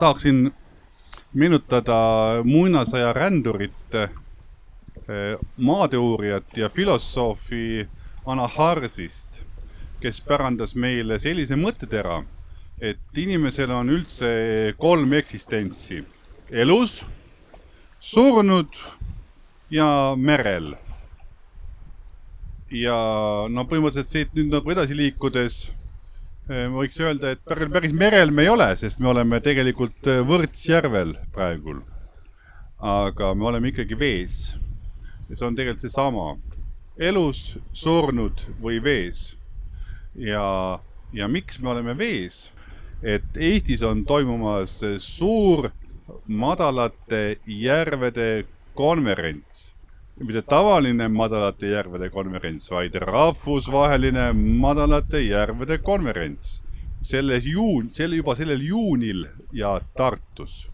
tahaksin meenutada muinasaja rändurit, maateoorijat ja filosoofi Anaharsist, kes pärandas meile sellise mõttetera, et inimesel on üldse 3 eksistentsi. Elus, surnud ja merel. Ja no põhimõtteliselt siit nüüd nagu edasi liikudes võiks öelda, et päris merel me ei ole, sest me oleme tegelikult Võrtsjärvel praegul. Aga me oleme ikkagi vees. Ja see on tegelikult see sama. Elus, surnud või vees. Ja miks me oleme vees? Et Eestis on toimumas suur madalate järvede konverents. Mitte tavaline madalate järvede konverents, vaid rahvusvaheline madalate järvede konverents. Juba sellel juunil ja Tartus.